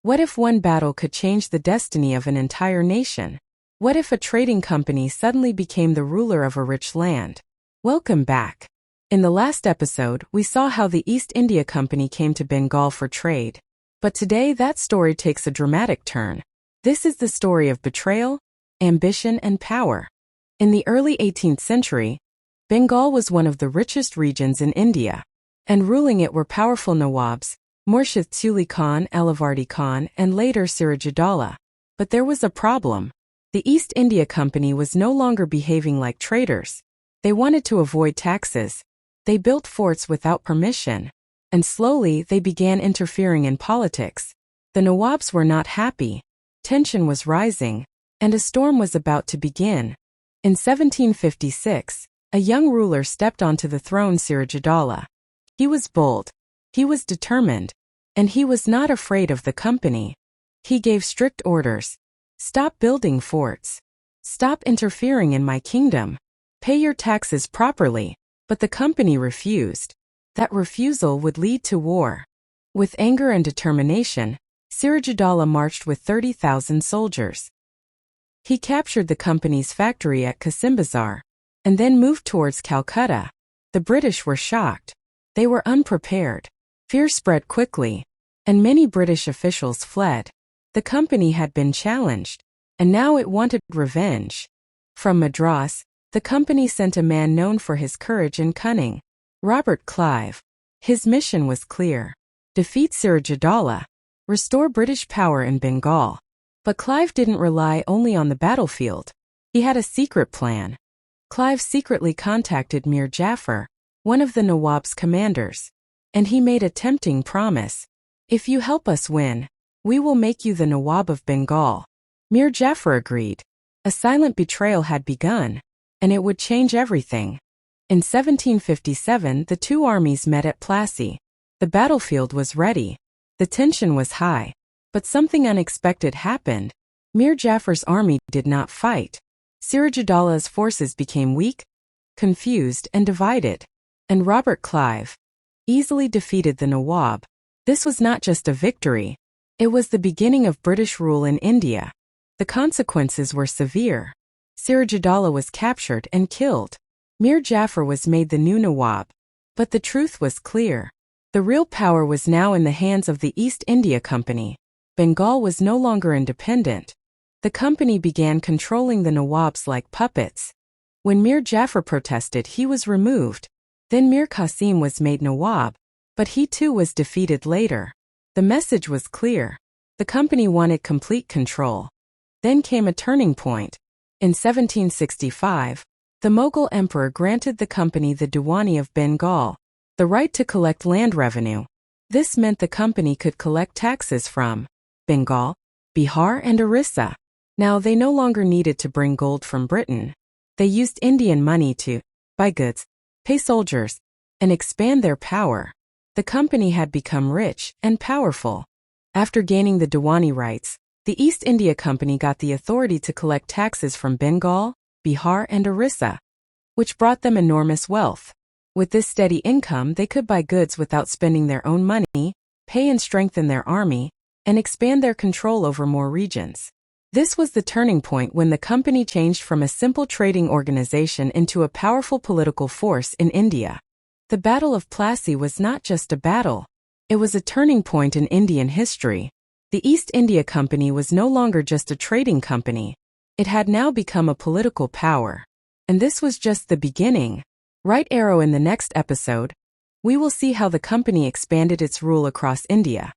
What if one battle could change the destiny of an entire nation? What if a trading company suddenly became the ruler of a rich land? Welcome back. In the last episode, we saw how the East India Company came to Bengal for trade. But today that story takes a dramatic turn. This is the story of betrayal, ambition, and power. In the early 18th century, Bengal was one of the richest regions in India, and ruling it were powerful Nawabs, Murshid Quli Khan, Alivardi Khan, and later Sirajuddaula. But there was a problem. The East India Company was no longer behaving like traders. They wanted to avoid taxes. They built forts without permission, and slowly they began interfering in politics. The Nawabs were not happy. Tension was rising, and a storm was about to begin. In 1756, a young ruler stepped onto the throne, Sirajuddaula. He was bold. He was determined, and he was not afraid of the company. He gave strict orders. Stop building forts. Stop interfering in my kingdom. Pay your taxes properly. But the company refused. That refusal would lead to war. With anger and determination, Sirajuddaula marched with 30,000 soldiers. He captured the company's factory at Kasimbazar, and then moved towards Calcutta. The British were shocked. They were unprepared. Fear spread quickly, and many British officials fled. The company had been challenged, and now it wanted revenge. From Madras, the company sent a man known for his courage and cunning, Robert Clive. His mission was clear: defeat Sirajuddaula, restore British power in Bengal. But Clive didn't rely only on the battlefield. He had a secret plan. Clive secretly contacted Mir Jafar, one of the Nawab's commanders, and he made a tempting promise. If you help us win, we will make you the Nawab of Bengal. Mir Jafar agreed. A silent betrayal had begun, and it would change everything. In 1757, the two armies met at Plassey. The battlefield was ready. The tension was high. But something unexpected happened. Mir Jafar's army did not fight. Sirajuddaula's forces became weak, confused, and divided. And Robert Clive easily defeated the Nawab. This was not just a victory. It was the beginning of British rule in India. The consequences were severe. Sirajuddaula was captured and killed. Mir Jafar was made the new Nawab. But the truth was clear. The real power was now in the hands of the East India Company. Bengal was no longer independent. The company began controlling the Nawabs like puppets. When Mir Jafar protested, he was removed. Then Mir Qasim was made Nawab, but he too was defeated later. The message was clear. The company wanted complete control. Then came a turning point. In 1765, the Mughal emperor granted the company the Diwani of Bengal, the right to collect land revenue. This meant the company could collect taxes from Bengal, Bihar, and Orissa. Now they no longer needed to bring gold from Britain. They used Indian money to buy goods, pay soldiers, and expand their power. The company had become rich and powerful. After gaining the Diwani rights, the East India Company got the authority to collect taxes from Bengal, Bihar, and Orissa, which brought them enormous wealth. With this steady income, they could buy goods without spending their own money, pay and strengthen their army, and expand their control over more regions. This was the turning point when the company changed from a simple trading organization into a powerful political force in India. The Battle of Plassey was not just a battle. It was a turning point in Indian history. The East India Company was no longer just a trading company. It had now become a political power. And this was just the beginning. Right arrow in the next episode, we will see how the company expanded its rule across India.